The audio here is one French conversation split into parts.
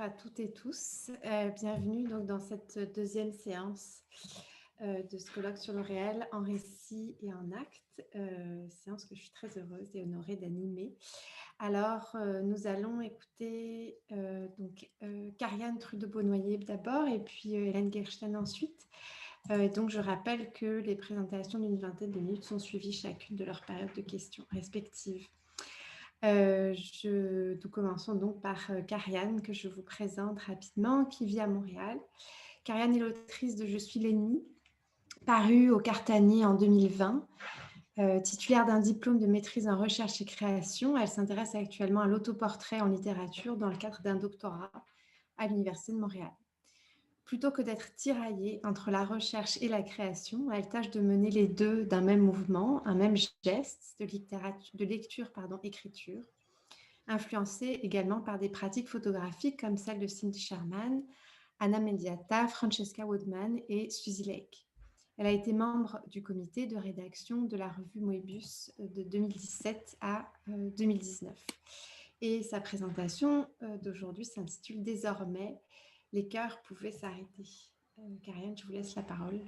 à toutes et tous. Bienvenue donc dans cette deuxième séance de ce colloque sur le réel en récit et en acte, séance que je suis très heureuse et honorée d'animer. Alors, nous allons écouter Karianne Trudeau-Baunoyer d'abord et puis Hélène Gerstein ensuite. Donc, je rappelle que les présentations d'une vingtaine de minutes sont suivies chacune de leur période de questions respectives. Nous commençons donc par Karianne, que je vous présente rapidement, qui vit à Montréal. Karianne est l'autrice de Je suis l'ennemi, paru au Cartanier en 2020. Titulaire d'un diplôme de maîtrise en recherche et création, elle s'intéresse actuellement à l'autoportrait en littérature dans le cadre d'un doctorat à l'Université de Montréal. Plutôt que d'être tiraillée entre la recherche et la création, elle tâche de mener les deux d'un même mouvement, un même geste de lecture-écriture, influencée également par des pratiques photographiques comme celles de Cindy Sherman, Anna Mediata, Francesca Woodman et Suzy Lake. Elle a été membre du comité de rédaction de la revue Moebius de 2017 à 2019. Et sa présentation d'aujourd'hui s'intitule Désormais, les cœurs pouvaient s'arrêter. Karianne, je vous laisse la parole.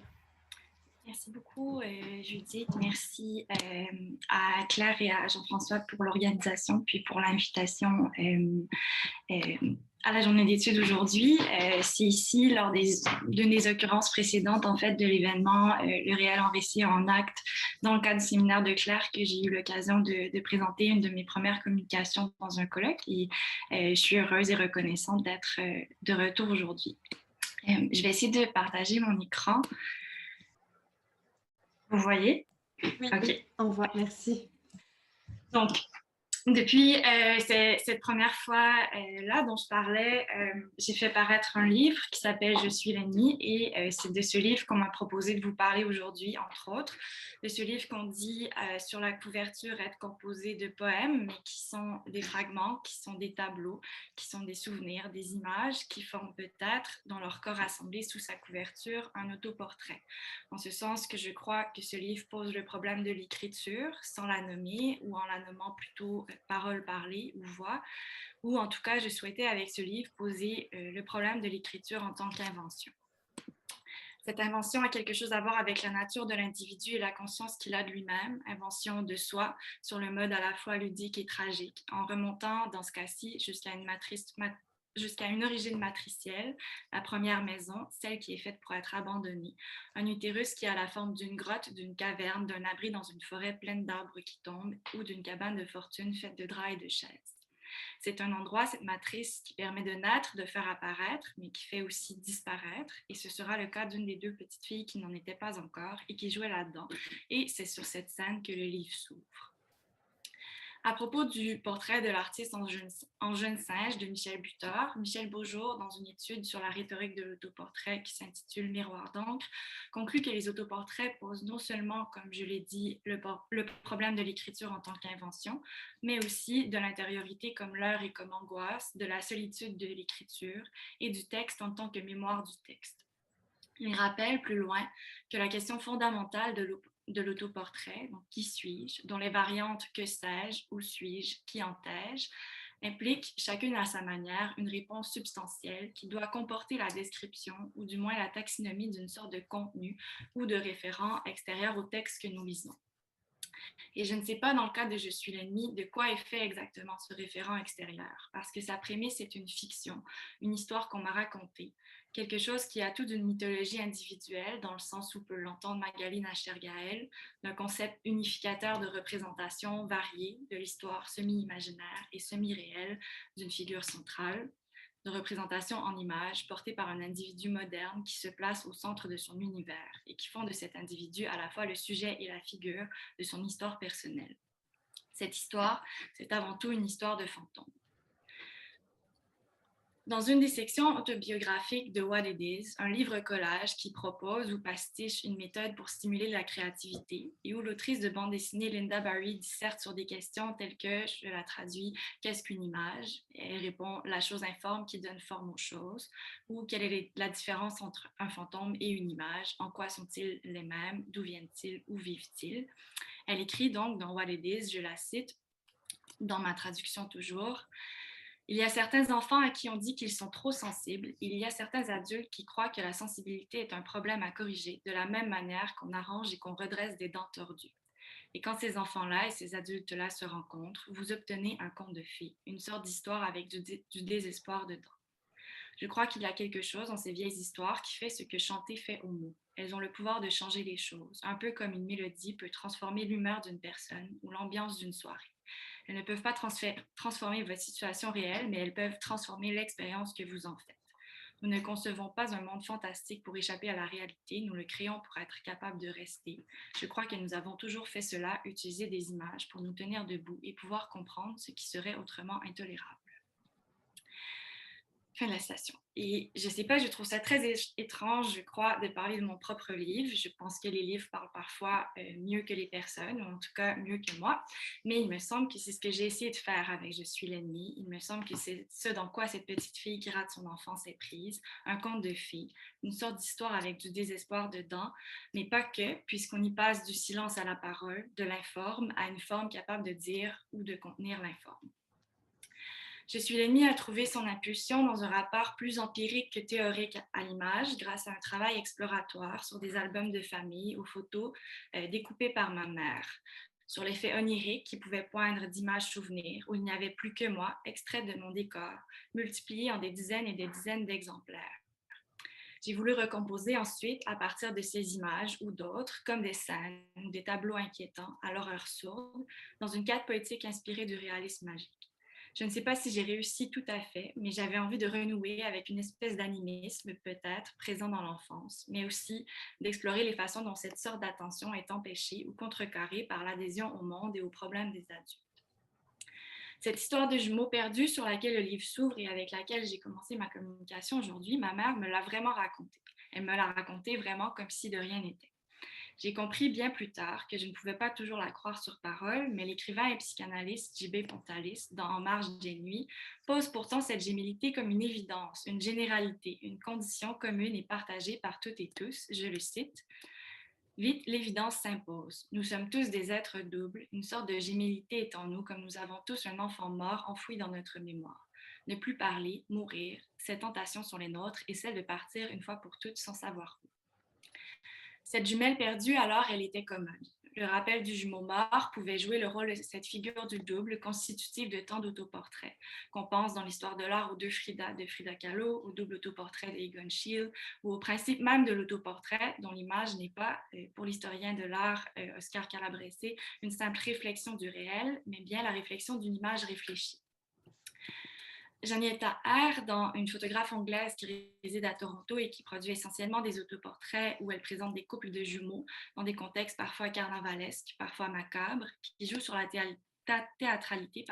Merci beaucoup, Judith. Merci à Claire et à Jean-François pour l'organisation, puis pour l'invitation à la journée d'études aujourd'hui. C'est ici, lors d'une des occurrences précédentes, en fait, de l'événement Le réel en récit en acte, dans le cadre du séminaire de Claire, que j'ai eu l'occasion de présenter une de mes premières communications dans un colloque. Et je suis heureuse et reconnaissante d'être de retour aujourd'hui. Je vais essayer de partager mon écran. Vous voyez? Oui, OK. On voit, merci. Donc, depuis cette première fois là dont je parlais, j'ai fait paraître un livre qui s'appelle Je suis l'ennemi et c'est de ce livre qu'on m'a proposé de vous parler aujourd'hui, entre autres. De ce livre qu'on dit sur la couverture être composé de poèmes, mais qui sont des fragments, qui sont des tableaux, qui sont des souvenirs, des images, qui forment peut-être, dans leur corps assemblé sous sa couverture, un autoportrait. En ce sens que je crois que ce livre pose le problème de l'écriture sans la nommer ou en la nommant plutôt parole parlée ou voix, ou en tout cas je souhaitais avec ce livre poser le problème de l'écriture en tant qu'invention. Cette invention a quelque chose à voir avec la nature de l'individu et la conscience qu'il a de lui-même, invention de soi sur le mode à la fois ludique et tragique, en remontant dans ce cas-ci jusqu'à une origine matricielle, la première maison, celle qui est faite pour être abandonnée. Un utérus qui a la forme d'une grotte, d'une caverne, d'un abri dans une forêt pleine d'arbres qui tombent ou d'une cabane de fortune faite de draps et de chaises. C'est un endroit, cette matrice, qui permet de naître, de faire apparaître, mais qui fait aussi disparaître. Et ce sera le cas d'une des deux petites filles qui n'en était pas encore et qui jouait là-dedans. Et c'est sur cette scène que le livre s'ouvre. À propos du portrait de l'artiste en jeune singe de Michel Butor, Michel Beaujour, dans une étude sur la rhétorique de l'autoportrait qui s'intitule Miroir d'encre, conclut que les autoportraits posent non seulement, comme je l'ai dit, le problème de l'écriture en tant qu'invention, mais aussi de l'intériorité comme leurre et comme angoisse, de la solitude de l'écriture et du texte en tant que mémoire du texte. Il rappelle plus loin que la question fondamentale de l'autoportrait, donc qui suis-je, dont les variantes que sais-je, où suis-je, qui entends-je, implique chacune à sa manière une réponse substantielle qui doit comporter la description ou du moins la taxinomie d'une sorte de contenu ou de référent extérieur au texte que nous lisons. Et je ne sais pas, dans le cas de Je suis l'ennemi, de quoi est fait exactement ce référent extérieur, parce que sa prémisse est une fiction, une histoire qu'on m'a racontée, quelque chose qui a tout d'une mythologie individuelle, dans le sens où peut l'entendre Magali Nacher-Gaël, d'un concept unificateur de représentation variée de l'histoire semi-imaginaire et semi-réelle d'une figure centrale, de représentation en images portée par un individu moderne qui se place au centre de son univers et qui font de cet individu à la fois le sujet et la figure de son histoire personnelle. Cette histoire, c'est avant tout une histoire de fantôme. Dans une des sections autobiographiques de What It Is, un livre-collage qui propose ou pastiche une méthode pour stimuler la créativité et où l'autrice de bande dessinée Linda Barry disserte sur des questions telles que, je la traduis, qu'est-ce qu'une image? Elle répond la chose informe qui donne forme aux choses, ou quelle est la différence entre un fantôme et une image? En quoi sont-ils les mêmes? D'où viennent-ils? Où vivent-ils? Elle écrit donc dans What It Is, je la cite, dans ma traduction toujours, Il y a certains enfants à qui on dit qu'ils sont trop sensibles. Il y a certains adultes qui croient que la sensibilité est un problème à corriger, de la même manière qu'on arrange et qu'on redresse des dents tordues. Et quand ces enfants-là et ces adultes-là se rencontrent, vous obtenez un conte de fées, une sorte d'histoire avec du désespoir dedans. Je crois qu'il y a quelque chose dans ces vieilles histoires qui fait ce que chanter fait aux mots. Elles ont le pouvoir de changer les choses, un peu comme une mélodie peut transformer l'humeur d'une personne ou l'ambiance d'une soirée. Elles ne peuvent pas transformer votre situation réelle, mais elles peuvent transformer l'expérience que vous en faites. Nous ne concevons pas un monde fantastique pour échapper à la réalité, nous le créons pour être capables de rester. Je crois que nous avons toujours fait cela, utiliser des images pour nous tenir debout et pouvoir comprendre ce qui serait autrement intolérable. Fin de la citation. Et je ne sais pas, je trouve ça très étrange, je crois, de parler de mon propre livre. Je pense que les livres parlent parfois mieux que les personnes, ou en tout cas mieux que moi. Mais il me semble que c'est ce que j'ai essayé de faire avec Je suis l'ennemi. Il me semble que c'est ce dans quoi cette petite fille qui rate son enfance est prise. Un conte de fées, une sorte d'histoire avec du désespoir dedans, mais pas que, puisqu'on y passe du silence à la parole, de l'informe à une forme capable de dire ou de contenir l'informe. Je suis l'ennemi à trouver son impulsion dans un rapport plus empirique que théorique à l'image grâce à un travail exploratoire sur des albums de famille aux photos découpées par ma mère, sur l'effet onirique qui pouvait poindre d'images souvenirs où il n'y avait plus que moi, extraites de mon décor, multipliées en des dizaines et des dizaines d'exemplaires. J'ai voulu recomposer ensuite à partir de ces images ou d'autres, comme des scènes ou des tableaux inquiétants à l'horreur sourde, dans une quête poétique inspirée du réalisme magique. Je ne sais pas si j'ai réussi tout à fait, mais j'avais envie de renouer avec une espèce d'animisme peut-être présent dans l'enfance, mais aussi d'explorer les façons dont cette sorte d'attention est empêchée ou contrecarrée par l'adhésion au monde et aux problèmes des adultes. Cette histoire de jumeaux perdus sur laquelle le livre s'ouvre et avec laquelle j'ai commencé ma communication aujourd'hui, ma mère me l'a vraiment racontée. Elle me l'a racontée vraiment comme si de rien n'était. J'ai compris bien plus tard que je ne pouvais pas toujours la croire sur parole, mais l'écrivain et psychanalyste J.B. Pontalis, dans En marge des nuits, pose pourtant cette gémilité comme une évidence, une généralité, une condition commune et partagée par toutes et tous. Je le cite. Vite, l'évidence s'impose. Nous sommes tous des êtres doubles, une sorte de gémilité est en nous, comme nous avons tous un enfant mort enfoui dans notre mémoire. Ne plus parler, mourir, ces tentations sont les nôtres et celle de partir une fois pour toutes sans savoir où. Cette jumelle perdue, alors, elle était commode. Le rappel du jumeau mort pouvait jouer le rôle de cette figure du double constitutive de tant d'autoportraits, qu'on pense dans l'histoire de l'art aux deux Frida de Frida Kahlo, au double autoportrait d'Egon Schiele, ou au principe même de l'autoportrait, dont l'image n'est pas, pour l'historien de l'art Oscar Calabrese, une simple réflexion du réel, mais bien la réflexion d'une image réfléchie. Janietta R., une photographe anglaise qui réside à Toronto et qui produit essentiellement des autoportraits où elle présente des couples de jumeaux dans des contextes parfois carnavalesques, parfois macabres, qui jouent sur la théâtralité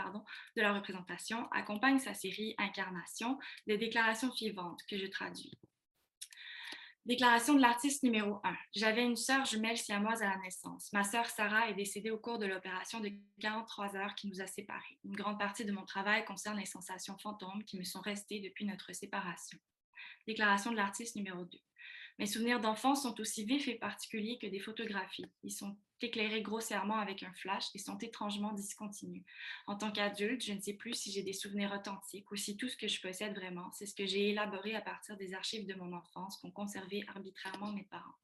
de la représentation, accompagne sa série Incarnation des déclarations suivantes que je traduis. Déclaration de l'artiste numéro 1. J'avais une sœur jumelle siamoise à la naissance. Ma sœur Sarah est décédée au cours de l'opération de 43 heures qui nous a séparés. Une grande partie de mon travail concerne les sensations fantômes qui me sont restées depuis notre séparation. Déclaration de l'artiste numéro 2. Mes souvenirs d'enfance sont aussi vifs et particuliers que des photographies. Ils sont éclairés grossièrement avec un flash et sont étrangement discontinus. En tant qu'adulte, je ne sais plus si j'ai des souvenirs authentiques ou si tout ce que je possède vraiment, c'est ce que j'ai élaboré à partir des archives de mon enfance qu'ont conservé arbitrairement mes parents.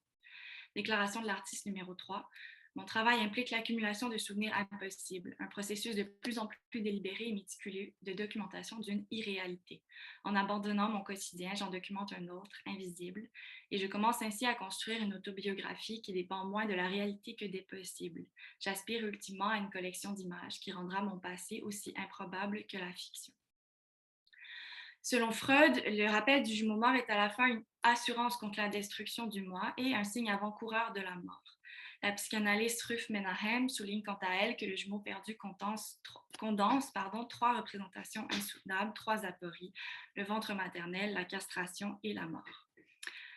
Déclaration de l'artiste numéro 3. Mon travail implique l'accumulation de souvenirs impossibles, un processus de plus en plus délibéré et méticuleux de documentation d'une irréalité. En abandonnant mon quotidien, j'en documente un autre, invisible, et je commence ainsi à construire une autobiographie qui dépend moins de la réalité que des possibles. J'aspire ultimement à une collection d'images qui rendra mon passé aussi improbable que la fiction. Selon Freud, le rappel du jumeau mort est à la fois une assurance contre la destruction du moi et un signe avant-coureur de la mort. La psychanalyste Ruth Menahem souligne quant à elle que le jumeau perdu condense trois représentations insoutenables, trois apories, le ventre maternel, la castration et la mort.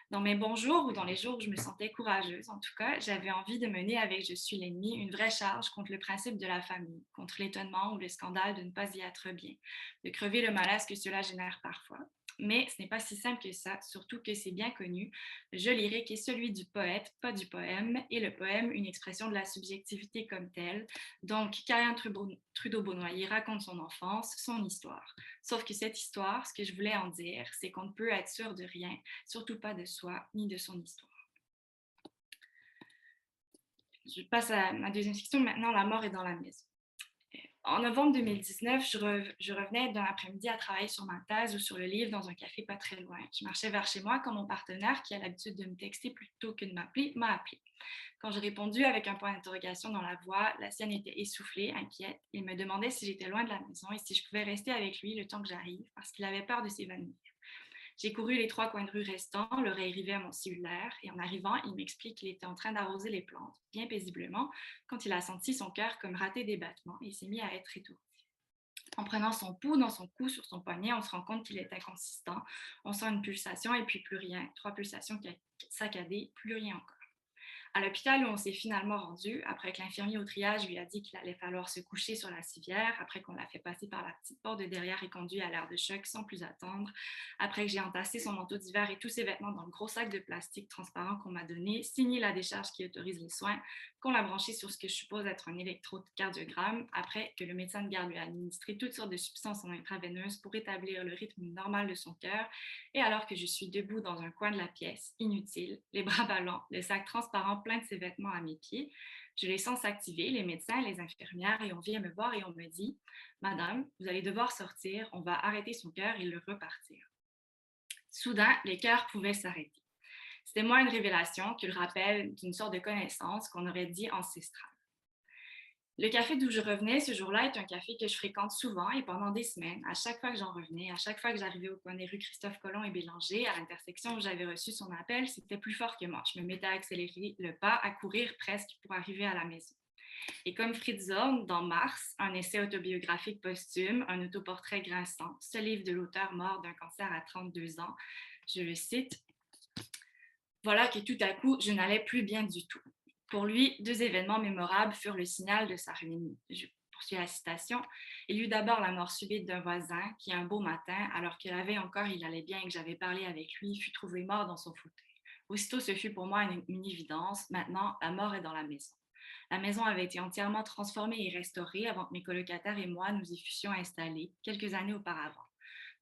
Dans mes bons jours ou dans les jours où je me sentais courageuse, en tout cas, j'avais envie de mener avec Je suis l'ennemi une vraie charge contre le principe de la famille, contre l'étonnement ou le scandale de ne pas y être bien, de crever le malaise que cela génère parfois. Mais ce n'est pas si simple que ça, surtout que c'est bien connu. Le jeu lyrique est celui du poète, pas du poème, et le poème, une expression de la subjectivité comme telle. Donc, Karianne Trudeau-Baunoyer raconte son enfance, son histoire. Sauf que cette histoire, ce que je voulais en dire, c'est qu'on ne peut être sûr de rien, surtout pas de soi, ni de son histoire. Je passe à ma deuxième fiction, maintenant, La mort est dans la maison. En novembre 2019, je revenais d'un après-midi à travailler sur ma thèse ou sur le livre dans un café pas très loin. Je marchais vers chez moi quand mon partenaire, qui a l'habitude de me texter plutôt que de m'appeler, m'a appelé. Quand j'ai répondu avec un point d'interrogation dans la voix, la sienne était essoufflée, inquiète. Il me demandait si j'étais loin de la maison et si je pouvais rester avec lui le temps que j'arrive, parce qu'il avait peur de s'évanouir. J'ai couru les 3 coins de rue restants, l'oreille rivée à mon cellulaire, et en arrivant, il m'explique qu'il était en train d'arroser les plantes, bien paisiblement, quand il a senti son cœur comme rater des battements et s'est mis à être étourdi. En prenant son pouls dans son cou sur son poignet, on se rend compte qu'il est inconsistant. On sent une pulsation et puis plus rien. 3 pulsations saccadées, plus rien encore. À l'hôpital où on s'est finalement rendu, après que l'infirmier au triage lui a dit qu'il allait falloir se coucher sur la civière, après qu'on l'a fait passer par la petite porte de derrière et conduit à l'air de choc sans plus attendre, après que j'ai entassé son manteau d'hiver et tous ses vêtements dans le gros sac de plastique transparent qu'on m'a donné, signé la décharge qui autorise les soins, qu'on l'a branché sur ce que je suppose être un électrocardiogramme, après que le médecin de garde lui a administré toutes sortes de substances en intraveineuse pour établir le rythme normal de son cœur, et alors que je suis debout dans un coin de la pièce, inutile, les bras ballants, le sac transparent plein de ses vêtements à mes pieds, je les sens s'activer, les médecins, les infirmières, et on vient me voir et on me dit « Madame, vous allez devoir sortir, on va arrêter son cœur et le repartir. » Soudain, les cœurs pouvaient s'arrêter. C'était moi une révélation que le rappel d'une sorte de connaissance qu'on aurait dit ancestrale. Le café d'où je revenais ce jour-là est un café que je fréquente souvent et pendant des semaines, à chaque fois que j'en revenais, à chaque fois que j'arrivais au coin des rues Christophe-Colomb et Bélanger, à l'intersection où j'avais reçu son appel, c'était plus fort que moi. Je me mettais à accélérer le pas, à courir presque pour arriver à la maison. Et comme Fritz Zorn, dans Mars, un essai autobiographique posthume, un autoportrait grinçant, ce livre de l'auteur mort d'un cancer à 32 ans, je le cite, « Voilà que tout à coup, je n'allais plus bien du tout. » Pour lui, 2 événements mémorables furent le signal de sa ruine. Je poursuis la citation. Il y eut d'abord la mort subite d'un voisin qui, un beau matin, alors que la veille encore il allait bien et que j'avais parlé avec lui, fut trouvé mort dans son fauteuil. Aussitôt, ce fut pour moi une évidence. Maintenant, la mort est dans la maison. La maison avait été entièrement transformée et restaurée avant que mes colocataires et moi nous y fussions installés quelques années auparavant.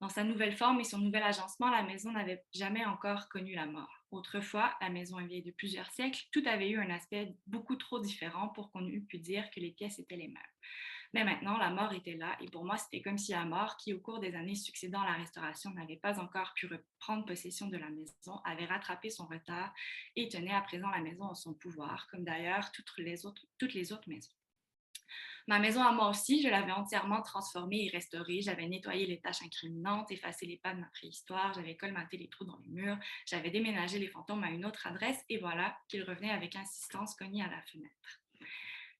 Dans sa nouvelle forme et son nouvel agencement, la maison n'avait jamais encore connu la mort. Autrefois, la maison est vieille de plusieurs siècles, tout avait eu un aspect beaucoup trop différent pour qu'on eût pu dire que les pièces étaient les mêmes. Mais maintenant, la mort était là et pour moi, c'était comme si la mort, qui au cours des années succédant à la restauration n'avait pas encore pu reprendre possession de la maison, avait rattrapé son retard et tenait à présent la maison en son pouvoir, comme d'ailleurs toutes les autres maisons. Ma maison à moi aussi, je l'avais entièrement transformée et restaurée. J'avais nettoyé les taches incriminantes, effacé les pas de ma préhistoire, j'avais colmaté les trous dans les murs, j'avais déménagé les fantômes à une autre adresse et voilà qu'ils revenaient avec insistance cognés à la fenêtre.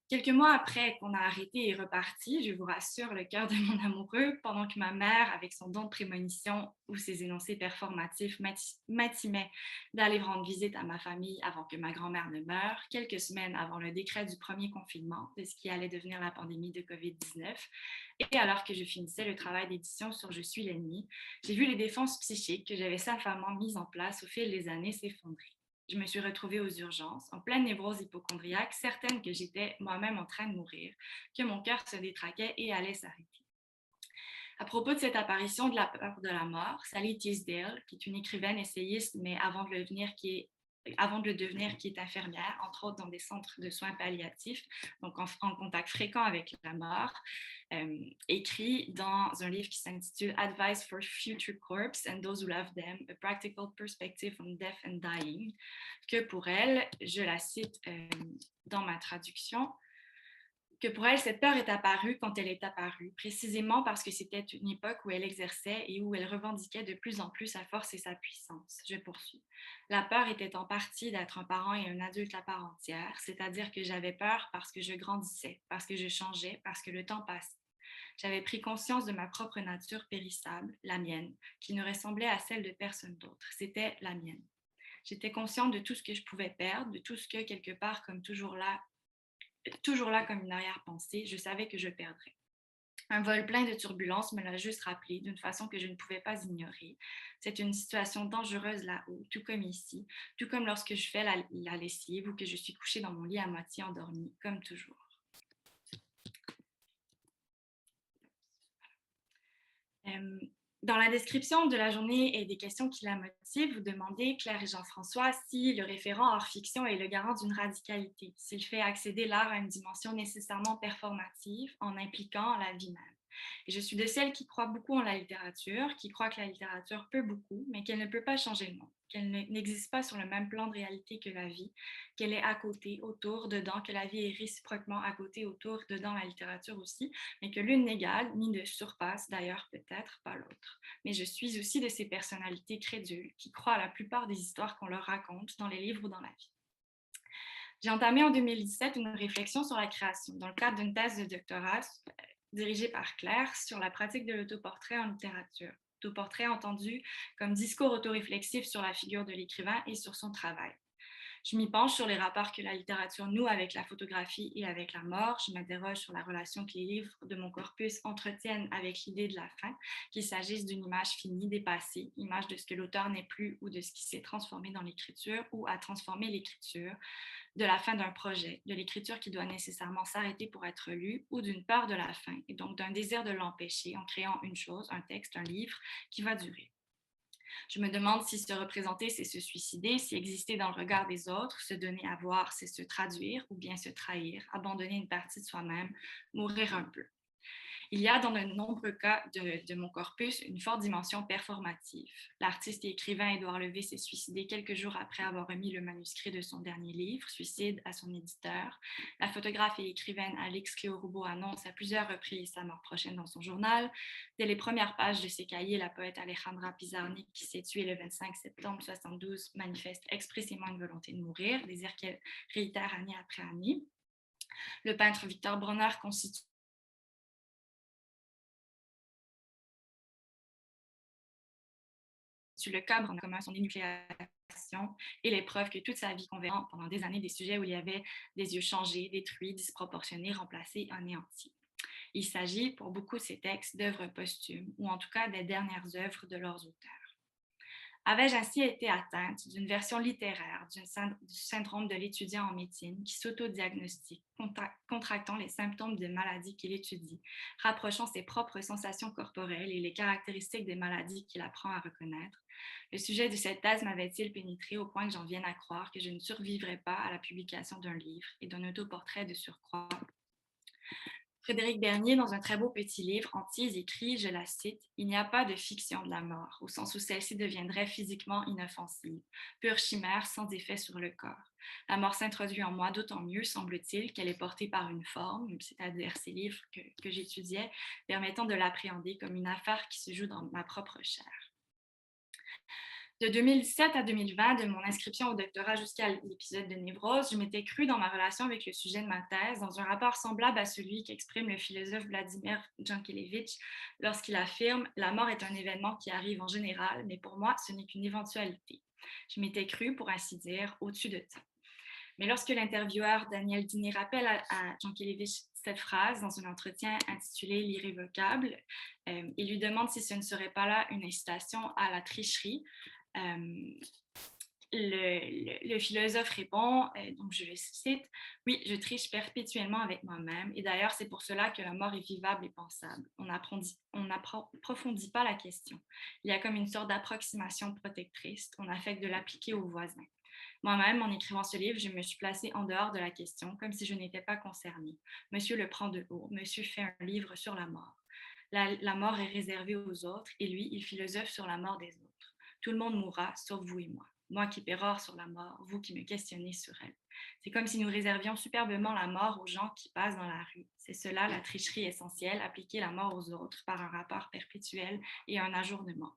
Quelques mois après qu'on a arrêté et reparti, je vous rassure, le cœur de mon amoureux, pendant que ma mère, avec son don de prémonition ou ses énoncés performatifs, m'intimait d'aller rendre visite à ma famille avant que ma grand-mère ne meure, quelques semaines avant le décret du premier confinement de ce qui allait devenir la pandémie de COVID-19, et alors que je finissais le travail d'édition sur Je suis l'ennemi, j'ai vu les défenses psychiques que j'avais savamment mises en place au fil des années s'effondrer. Je me suis retrouvée aux urgences, en pleine névrose hypochondriaque, certaine que j'étais moi-même en train de mourir, que mon cœur se détraquait et allait s'arrêter. À propos de cette apparition de la peur de la mort, Sally Teasdale, qui est une écrivaine essayiste, mais avant de le devenir, qui est infirmière, entre autres dans des centres de soins palliatifs, donc en contact fréquent avec la mort, écrit dans un livre qui s'intitule Advice for Future Corpse and Those Who Love Them, A Practical Perspective on Death and Dying, que pour elle, je la cite dans ma traduction, que pour elle, cette peur est apparue quand elle est apparue, précisément parce que c'était une époque où elle exerçait et où elle revendiquait de plus en plus sa force et sa puissance. Je poursuis. La peur était en partie d'être un parent et un adulte à part entière, c'est-à-dire que j'avais peur parce que je grandissais, parce que je changeais, parce que le temps passait. J'avais pris conscience de ma propre nature périssable, la mienne, qui ne ressemblait à celle de personne d'autre. C'était la mienne. J'étais consciente de tout ce que je pouvais perdre, de tout ce que, quelque part, comme toujours là comme une arrière-pensée, je savais que je perdrais. Un vol plein de turbulences me l'a juste rappelé d'une façon que je ne pouvais pas ignorer. C'est une situation dangereuse là-haut, tout comme ici, tout comme lorsque je fais la lessive ou que je suis couchée dans mon lit à moitié endormie, comme toujours. Euh, Dans la description de la journée et des questions qui la motivent, vous demandez, Claire et Jean-François, si le référent hors fiction est le garant d'une radicalité, s'il fait accéder l'art à une dimension nécessairement performative en impliquant la vie même. Et je suis de celles qui croient beaucoup en la littérature, qui croient que la littérature peut beaucoup, mais qu'elle ne peut pas changer le monde, qu'elle n'existe pas sur le même plan de réalité que la vie, qu'elle est à côté, autour, dedans, que la vie est réciproquement à côté, autour, dedans, la littérature aussi, mais que l'une n'égale ni ne surpasse d'ailleurs peut-être pas l'autre. Mais je suis aussi de ces personnalités crédules qui croient à la plupart des histoires qu'on leur raconte dans les livres ou dans la vie. J'ai entamé en 2017 une réflexion sur la création dans le cadre d'une thèse de doctorat dirigée par Claire sur la pratique de l'autoportrait en littérature. L'autoportrait entendu comme discours autoréflexif sur la figure de l'écrivain et sur son travail. Je m'y penche sur les rapports que la littérature noue avec la photographie et avec la mort. Je m'interroge sur la relation que les livres de mon corpus entretiennent avec l'idée de la fin, qu'il s'agisse d'une image finie, dépassée, image de ce que l'auteur n'est plus ou de ce qui s'est transformé dans l'écriture ou a transformé l'écriture, de la fin d'un projet, de l'écriture qui doit nécessairement s'arrêter pour être lue ou d'une peur de la fin et donc d'un désir de l'empêcher en créant une chose, un texte, un livre qui va durer. Je me demande si se représenter, c'est se suicider, si exister dans le regard des autres, se donner à voir, c'est se traduire ou bien se trahir, abandonner une partie de soi-même, mourir un peu. Il y a dans de nombreux cas de mon corpus une forte dimension performative. L'artiste et écrivain Édouard Levé s'est suicidé quelques jours après avoir remis le manuscrit de son dernier livre, Suicide, à son éditeur. La photographe et écrivaine Alix Cléo-Roubaud annonce à plusieurs reprises sa mort prochaine dans son journal. Dès les premières pages de ses cahiers, la poète Alejandra Pizarnik, qui s'est tuée le 25 septembre 1972, manifeste expressément une volonté de mourir, désir qu'elle réitère année après année. Le peintre Victor Bronner constitue le cadre en commun son énucléation et les preuves que toute sa vie convergent pendant des années des sujets où il y avait des yeux changés, détruits, disproportionnés, remplacés, anéantis. Il s'agit pour beaucoup de ces textes d'œuvres posthumes ou en tout cas des dernières œuvres de leurs auteurs. Avais-je ainsi été atteinte d'une version littéraire du syndrome de l'étudiant en médecine qui s'autodiagnostique, contractant les symptômes de maladies qu'il étudie, rapprochant ses propres sensations corporelles et les caractéristiques des maladies qu'il apprend à reconnaître? Le sujet de cette thèse m'avait-il pénétré au point que j'en vienne à croire que je ne survivrais pas à la publication d'un livre et d'un autoportrait de surcroît? Frédéric Bernier, dans un très beau petit livre, Antise, écrit, je la cite, « Il n'y a pas de fiction de la mort, au sens où celle-ci deviendrait physiquement inoffensive, pure chimère sans effet sur le corps. La mort s'introduit en moi d'autant mieux, semble-t-il, qu'elle est portée par une forme, c'est-à-dire ces livres que j'étudiais, permettant de l'appréhender comme une affaire qui se joue dans ma propre chair. » De 2017 à 2020, de mon inscription au doctorat jusqu'à l'épisode de névrose, je m'étais crue dans ma relation avec le sujet de ma thèse, dans un rapport semblable à celui qu'exprime le philosophe Vladimir Jankélévitch lorsqu'il affirme « La mort est un événement qui arrive en général, mais pour moi, ce n'est qu'une éventualité. » Je m'étais crue, pour ainsi dire, au-dessus de ça. Mais lorsque l'intervieweur Daniel Diné rappelle à Jankélévitch cette phrase dans un entretien intitulé L'irrévocable, il lui demande si ce ne serait pas là une incitation à la tricherie. Le philosophe répond, donc je le cite, « Oui, je triche perpétuellement avec moi-même, et d'ailleurs c'est pour cela que la mort est vivable et pensable. On n'approfondit pas la question. Il y a comme une sorte d'approximation protectrice, on affecte de l'appliquer aux voisins. Moi-même, en écrivant ce livre, je me suis placée en dehors de la question, comme si je n'étais pas concernée. Monsieur le prend de haut, monsieur fait un livre sur la mort. La mort est réservée aux autres, et lui, il philosophe sur la mort des autres. Tout le monde mourra, sauf vous et moi. Moi qui pérore sur la mort, vous qui me questionnez sur elle. C'est comme si nous réservions superbement la mort aux gens qui passent dans la rue. C'est cela la tricherie essentielle, appliquer la mort aux autres par un rapport perpétuel et un ajournement.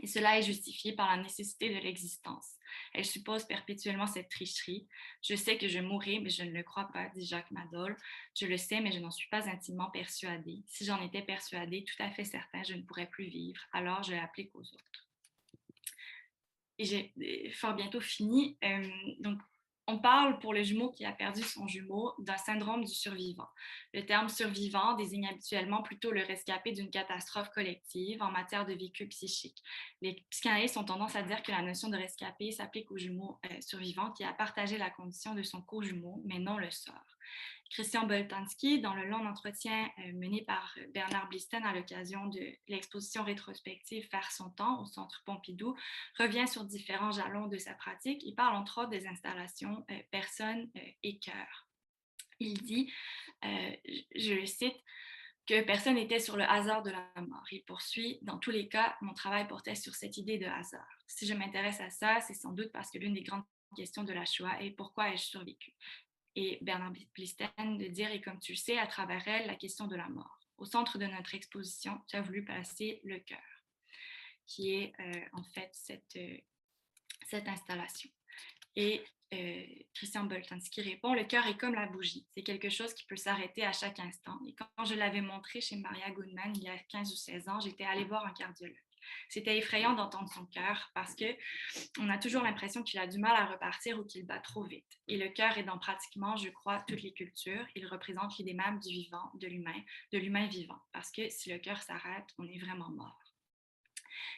Et cela est justifié par la nécessité de l'existence. Elle suppose perpétuellement cette tricherie. Je sais que je mourrai, mais je ne le crois pas, dit Jacques Madol. Je le sais, mais je n'en suis pas intimement persuadée. Si j'en étais persuadée, tout à fait certain, je ne pourrais plus vivre. Alors je l'applique aux autres. Et j'ai fort bientôt fini. Donc, On parle pour le jumeau qui a perdu son jumeau d'un syndrome du survivant. Le terme survivant désigne habituellement plutôt le rescapé d'une catastrophe collective en matière de vécu psychique. Les psychanalystes ont tendance à dire que la notion de rescapé s'applique au jumeau survivant qui a partagé la condition de son co-jumeau, mais non le sort. Christian Boltanski, dans le long entretien mené par Bernard Blisten à l'occasion de l'exposition rétrospective Faire son temps au Centre Pompidou, revient sur différents jalons de sa pratique. Il parle entre autres des installations personne et cœur. Il dit, je le cite, que personne n'était sur le hasard de la mort. Il poursuit, dans tous les cas, mon travail portait sur cette idée de hasard. Si je m'intéresse à ça, c'est sans doute parce que l'une des grandes questions de la Shoah est pourquoi ai-je survécu? Et Bernard Blisten de dire, et comme tu le sais, à travers elle, la question de la mort. Au centre de notre exposition, tu as voulu placer le cœur, qui est en fait cette installation. Et Christian Boltanski répond, le cœur est comme la bougie, c'est quelque chose qui peut s'arrêter à chaque instant. Et quand je l'avais montré chez Maria Goodman il y a 15 ou 16 ans, j'étais allée voir un cardiologue. C'était effrayant d'entendre son cœur parce qu'on a toujours l'impression qu'il a du mal à repartir ou qu'il bat trop vite. Et le cœur est dans pratiquement, je crois, toutes les cultures. Il représente l'idée même du vivant, de l'humain vivant. Parce que si le cœur s'arrête, on est vraiment mort.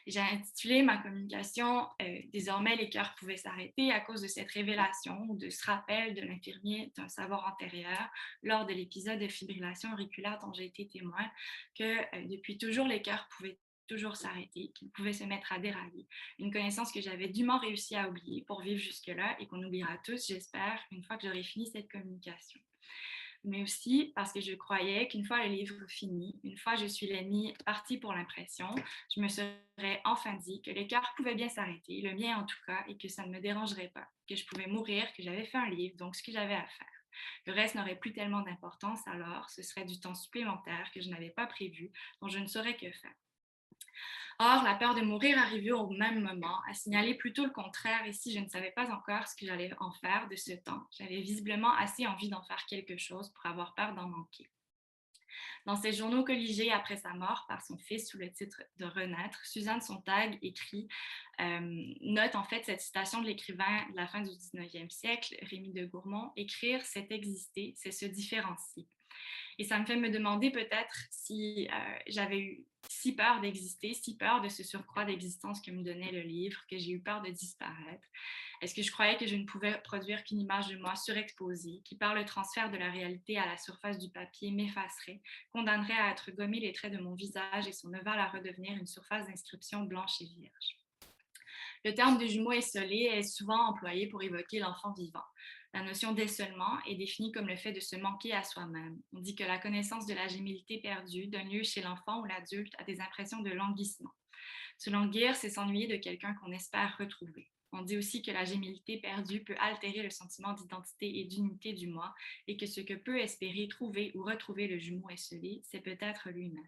J'ai intitulé ma communication « Désormais, les cœurs pouvaient s'arrêter » à cause de cette révélation ou de ce rappel de l'infirmier d'un savoir antérieur lors de l'épisode de fibrillation auriculaire dont j'ai été témoin, que depuis toujours, les cœurs pouvaient toujours s'arrêter, qu'ils pouvaient se mettre à dérailler. Une connaissance que j'avais dûment réussi à oublier pour vivre jusque-là et qu'on oubliera tous, j'espère, une fois que j'aurai fini cette communication. Mais aussi parce que je croyais qu'une fois le livre fini, une fois je suis l'ennemi parti pour l'impression, je me serais enfin dit que les cœurs pouvaient bien s'arrêter, le mien en tout cas, et que ça ne me dérangerait pas, que je pouvais mourir, que j'avais fait un livre, donc ce que j'avais à faire. Le reste n'aurait plus tellement d'importance alors, ce serait du temps supplémentaire que je n'avais pas prévu, dont je ne saurais que faire. Or, la peur de mourir arrivait au même moment, a signalé plutôt le contraire, et si je ne savais pas encore ce que j'allais en faire de ce temps, j'avais visiblement assez envie d'en faire quelque chose pour avoir peur d'en manquer. Dans ses journaux colligés après sa mort par son fils sous le titre de Renaître, Suzanne Sontag écrit, note en fait cette citation de l'écrivain de la fin du 19e siècle, Rémy de Gourmont, écrire c'est exister, c'est se différencier. Et ça me fait me demander peut-être si j'avais eu si peur d'exister, si peur de ce surcroît d'existence que me donnait le livre, que j'ai eu peur de disparaître. Est-ce que je croyais que je ne pouvais produire qu'une image de moi surexposée, qui par le transfert de la réalité à la surface du papier m'effacerait, condamnerait à être gommé les traits de mon visage et son ovale à redevenir une surface d'inscription blanche et vierge? Le terme de jumeau esseulé est souvent employé pour évoquer l'enfant vivant. La notion d'essolement est définie comme le fait de se manquer à soi-même. On dit que la connaissance de la gémilité perdue donne lieu chez l'enfant ou l'adulte à des impressions de languissement. Se languir, c'est s'ennuyer de quelqu'un qu'on espère retrouver. On dit aussi que la gémilité perdue peut altérer le sentiment d'identité et d'unité du moi et que ce que peut espérer trouver ou retrouver le jumeau esselé, c'est peut-être lui-même.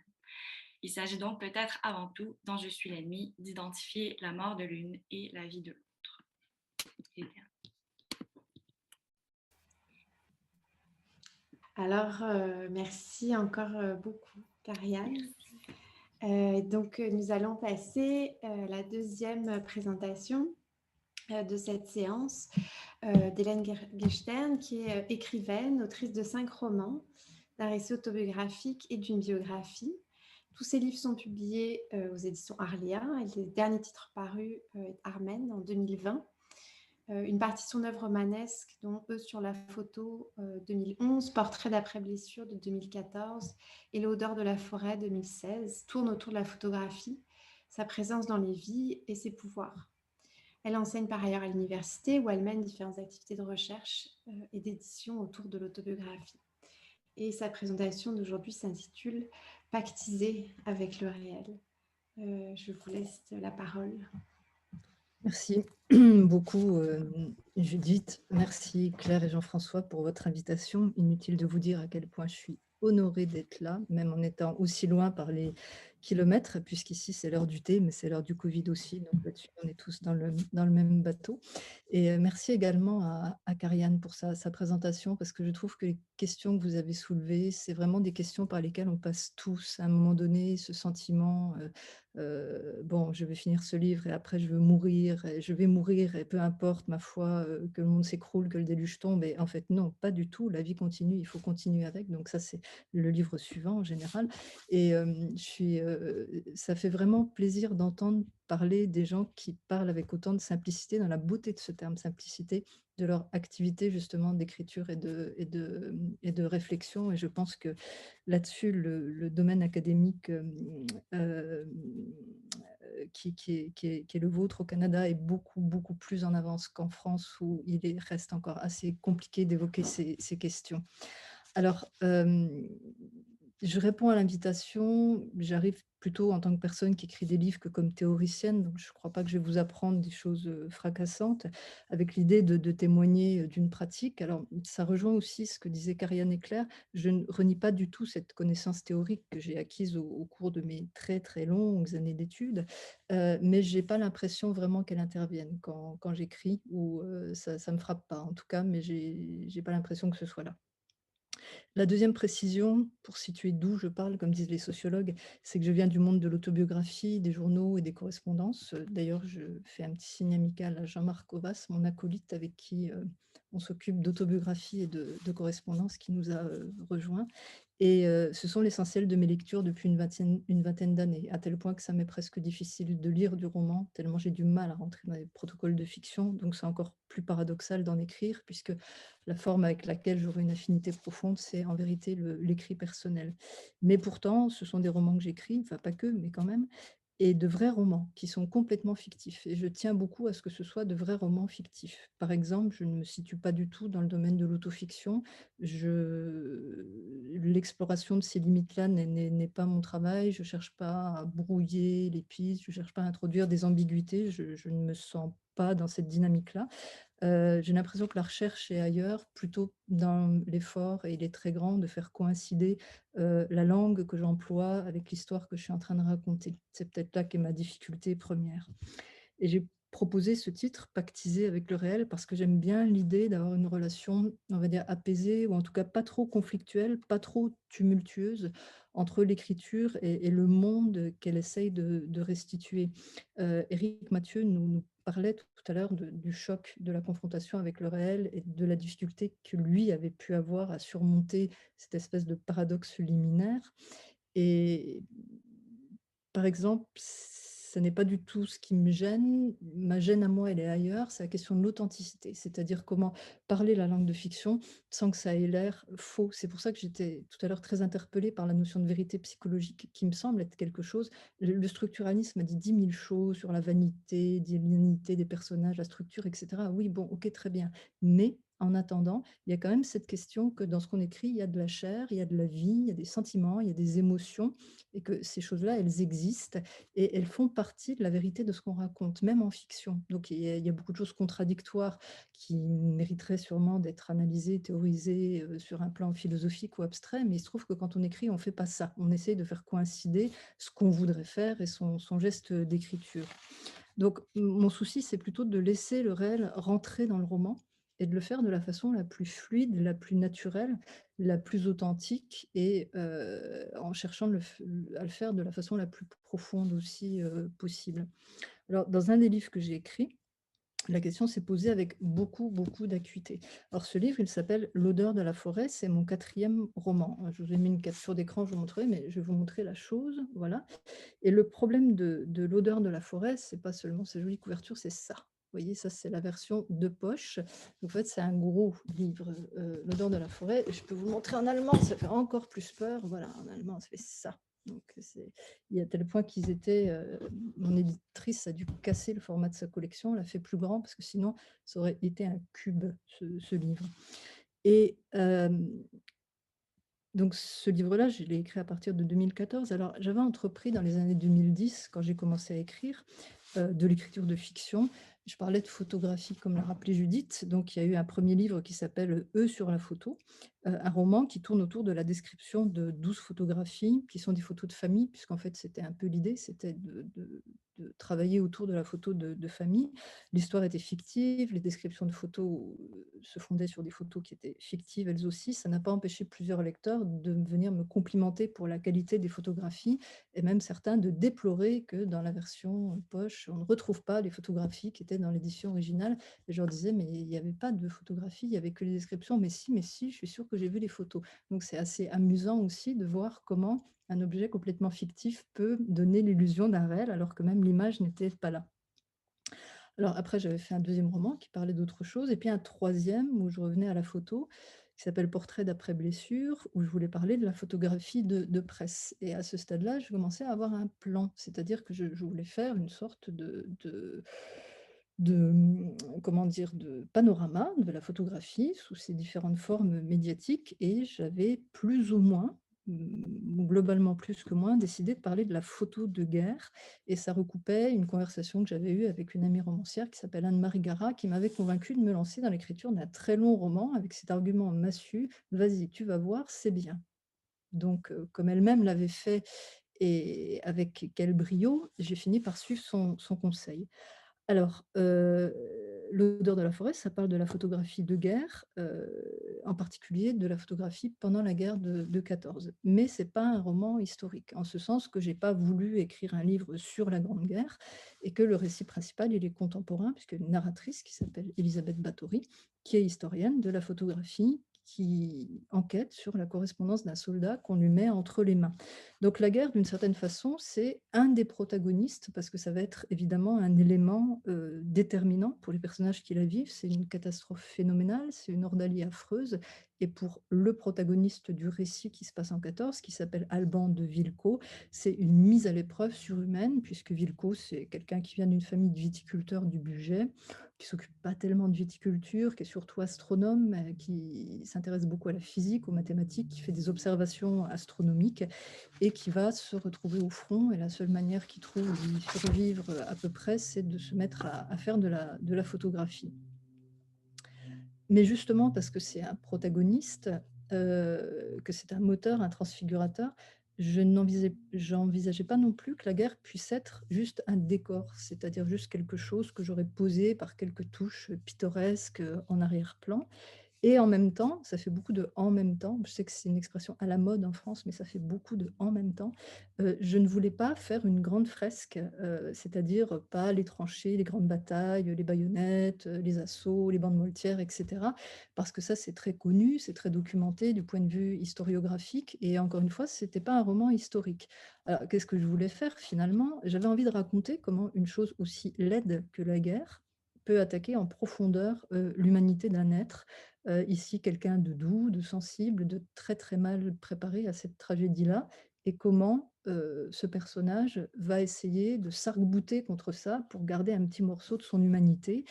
Il s'agit donc peut-être avant tout, dans Je suis l'ennemi, d'identifier la mort de l'une et la vie de l'autre. Alors, merci encore beaucoup, Karianne. Donc, nous allons passer à la deuxième présentation de cette séance d'Hélène Gechtern, qui est écrivaine, autrice de 5 romans, d'un récit autobiographique et d'une biographie. Tous ces livres sont publiés aux éditions Arléa et le dernier titre paru est Armen en 2020. Une partie de son œuvre romanesque, dont Eux sur la photo 2011, Portrait d'après blessure de 2014 et L'odeur de la forêt 2016, tourne autour de la photographie, sa présence dans les vies et ses pouvoirs. Elle enseigne par ailleurs à l'université où elle mène différentes activités de recherche et d'édition autour de l'autobiographie. Et sa présentation d'aujourd'hui s'intitule « Pactiser avec le réel ». Je vous laisse la parole. Merci beaucoup Judith, merci Claire et Jean-François pour votre invitation. Inutile de vous dire à quel point je suis honorée d'être là, même en étant aussi loin par les kilomètres, puisqu'ici c'est l'heure du thé, mais c'est l'heure du Covid aussi, donc là-dessus on est tous dans le même bateau. Et merci également à Karianne pour sa présentation, parce que je trouve que les questions que vous avez soulevées, c'est vraiment des questions par lesquelles on passe tous à un moment donné, ce sentiment, bon, je vais finir ce livre et après je vais mourir et peu importe, ma foi, que le monde s'écroule, que le déluge tombe. Et en fait, non, pas du tout, la vie continue, il faut continuer avec. Donc ça, c'est le livre suivant en général. Et ça fait vraiment plaisir d'entendre parler des gens qui parlent avec autant de simplicité, dans la beauté de ce terme simplicité, de leur activité justement d'écriture et de réflexion. Et je pense que là-dessus, le domaine académique qui est le vôtre au Canada est beaucoup, beaucoup plus en avance qu'en France, où reste encore assez compliqué d'évoquer ces questions. Alors, je réponds à l'invitation. J'arrive plutôt en tant que personne qui écrit des livres que comme théoricienne, donc je ne crois pas que je vais vous apprendre des choses fracassantes, avec l'idée de témoigner d'une pratique. Alors, ça rejoint aussi ce que disait Karianne et Claire. Je ne renie pas du tout cette connaissance théorique que j'ai acquise au cours de mes très, très longues années d'études, mais je n'ai pas l'impression vraiment qu'elle intervienne quand j'écris, ou ça ne me frappe pas en tout cas, mais je n'ai pas l'impression que ce soit là. La deuxième précision, pour situer d'où je parle, comme disent les sociologues, c'est que je viens du monde de l'autobiographie, des journaux et des correspondances. D'ailleurs, je fais un petit signe amical à Jean-Marc Ovas, mon acolyte avec qui on s'occupe d'autobiographie et de correspondance, qui nous a rejoints. Et ce sont l'essentiel de mes lectures depuis une vingtaine d'années, à tel point que ça m'est presque difficile de lire du roman, tellement j'ai du mal à rentrer dans les protocoles de fiction. Donc c'est encore plus paradoxal d'en écrire, puisque la forme avec laquelle j'aurai une affinité profonde, c'est en vérité l'écrit personnel. Mais pourtant, ce sont des romans que j'écris, enfin pas que, mais quand même, et de vrais romans qui sont complètement fictifs. Et je tiens beaucoup à ce que ce soit de vrais romans fictifs. Par exemple, je ne me situe pas du tout dans le domaine de l'autofiction. L'exploration de ces limites-là n'est pas mon travail. Je ne cherche pas à brouiller les pistes, je ne cherche pas à introduire des ambiguïtés. Je ne me sens pas dans cette dynamique-là. J'ai l'impression que la recherche est ailleurs, plutôt dans l'effort, et il est très grand, de faire coïncider la langue que j'emploie avec l'histoire que je suis en train de raconter. C'est peut-être là qu'est ma difficulté première. Et j'ai proposé ce titre, Pactiser avec le réel, parce que j'aime bien l'idée d'avoir une relation, on va dire, apaisée, ou en tout cas pas trop conflictuelle, pas trop tumultueuse, entre l'écriture et le monde qu'elle essaye de restituer. Éric Mathieu nous parlait tout à l'heure du choc de la confrontation avec le réel et de la difficulté que lui avait pu avoir à surmonter cette espèce de paradoxe liminaire. Et par exemple, ce n'est pas du tout ce qui me gêne. Ma gêne à moi, elle est ailleurs. C'est la question de l'authenticité, c'est-à-dire comment parler la langue de fiction sans que ça ait l'air faux. C'est pour ça que j'étais tout à l'heure très interpellée par la notion de vérité psychologique, qui me semble être quelque chose. Le structuralisme a dit 10 000 choses sur la vanité, l'unité des personnages, la structure, etc. Oui, bon, ok, très bien. Mais en attendant, il y a quand même cette question que dans ce qu'on écrit, il y a de la chair, il y a de la vie, il y a des sentiments, il y a des émotions, et que ces choses-là, elles existent et elles font partie de la vérité de ce qu'on raconte, même en fiction. Donc il y a beaucoup de choses contradictoires qui mériteraient sûrement d'être analysées, théorisées sur un plan philosophique ou abstrait, mais il se trouve que quand on écrit, on ne fait pas ça. On essaie de faire coïncider ce qu'on voudrait faire et son geste d'écriture. Donc mon souci, c'est plutôt de laisser le réel rentrer dans le roman et de le faire de la façon la plus fluide, la plus naturelle, la plus authentique, et en cherchant à le faire de la façon la plus profonde aussi possible. Alors, dans un des livres que j'ai écrit, la question s'est posée avec beaucoup, beaucoup d'acuité. Alors, ce livre, il s'appelle L'odeur de la forêt, c'est mon 4e roman. Je vous ai mis une capture d'écran, je vous montrerai, mais je vais vous montrer la chose, voilà. Et le problème de l'odeur de la forêt, c'est pas seulement ces jolies couvertures, c'est ça. Vous voyez, ça, c'est la version de poche. En fait, c'est un gros livre, L'odeur de la forêt. Je peux vous le montrer en allemand, ça fait encore plus peur. Voilà, en allemand, ça fait ça. Donc, il y a tel point qu'ils étaient... mon éditrice a dû casser le format de sa collection, l'a fait plus grand, parce que sinon, ça aurait été un cube, ce livre. Et donc ce livre-là, je l'ai écrit à partir de 2014. Alors, j'avais entrepris dans les années 2010, quand j'ai commencé à écrire, de l'écriture de fiction. Je parlais de photographie, comme l'a rappelé Judith. Donc, il y a eu un premier livre qui s'appelle Eux sur la photo, un roman qui tourne autour de la description de 12 photographies, qui sont des photos de famille, puisqu'en fait, c'était un peu l'idée, c'était de travailler autour de la photo de famille. L'histoire était fictive, les descriptions de photos se fondaient sur des photos qui étaient fictives elles aussi. Ça n'a pas empêché plusieurs lecteurs de venir me complimenter pour la qualité des photographies, et même certains de déplorer que dans la version poche, on ne retrouve pas les photographies qui étaient dans l'édition originale. Et je leur disais, mais il n'y avait pas de photographies, il n'y avait que les descriptions. Mais si, je suis sûre que j'ai vu les photos. Donc c'est assez amusant aussi de voir comment un objet complètement fictif peut donner l'illusion d'un réel, alors que même l'image n'était pas là. Alors après, j'avais fait un deuxième roman qui parlait d'autre chose, et puis un troisième où je revenais à la photo, qui s'appelle Portrait d'après blessure, où je voulais parler de la photographie de presse. Et à ce stade-là, je commençais à avoir un plan, c'est-à-dire que je voulais faire une sorte comment dire, de panorama de la photographie sous ses différentes formes médiatiques, et j'avais plus ou moins, ou globalement plus que moins, décidé de parler de la photo de guerre, et ça recoupait une conversation que j'avais eue avec une amie romancière qui s'appelle Anne-Marie Gara, qui m'avait convaincue de me lancer dans l'écriture d'un très long roman avec cet argument massu: vas-y, tu vas voir, c'est bien. Donc, comme elle-même l'avait fait et avec quel brio, j'ai fini par suivre son conseil. Alors, L'odeur de la forêt, ça parle de la photographie de guerre, en particulier de la photographie pendant la guerre de 14. Mais c'est pas un roman historique, en ce sens que j'ai pas voulu écrire un livre sur la Grande Guerre, et que le récit principal, il est contemporain, puisqu'il y a une narratrice qui s'appelle Elisabeth Báthory, qui est historienne de la photographie, qui enquête sur la correspondance d'un soldat qu'on lui met entre les mains. Donc la guerre, d'une certaine façon, c'est un des protagonistes, parce que ça va être évidemment un élément déterminant pour les personnages qui la vivent. C'est une catastrophe phénoménale, c'est une ordalie affreuse. Et pour le protagoniste du récit qui se passe en 14, qui s'appelle Alban de Villeco, c'est une mise à l'épreuve surhumaine, puisque Villeco, c'est quelqu'un qui vient d'une famille de viticulteurs du Bugey, qui s'occupe pas tellement de viticulture, qui est surtout astronome, qui s'intéresse beaucoup à la physique, aux mathématiques, qui fait des observations astronomiques, et qui va se retrouver au front. Et la seule manière qu'il trouve d'y survivre à peu près, c'est de se mettre à faire de la photographie. Mais justement, parce que c'est un protagoniste, que c'est un moteur, un transfigurateur, je n'envisageais pas non plus que la guerre puisse être juste un décor, c'est-à-dire juste quelque chose que j'aurais posé par quelques touches pittoresques en arrière-plan. Et en même temps, ça fait beaucoup de en même temps. Je sais que c'est une expression à la mode en France, mais ça fait beaucoup de en même temps. Je ne voulais pas faire une grande fresque, c'est-à-dire pas les tranchées, les grandes batailles, les baïonnettes, les assauts, les bandes moltières, etc. Parce que ça, c'est très connu, c'est très documenté du point de vue historiographique. Et encore une fois, ce n'était pas un roman historique. Alors, qu'est-ce que je voulais faire finalement? J'avais envie de raconter comment une chose aussi laide que la guerre peut attaquer en profondeur l'humanité d'un être. Ici, quelqu'un de doux, de sensible, de très très mal préparé à cette tragédie-là, et comment ce personnage va essayer de s'arc-bouter contre ça pour garder un petit morceau de son humanité,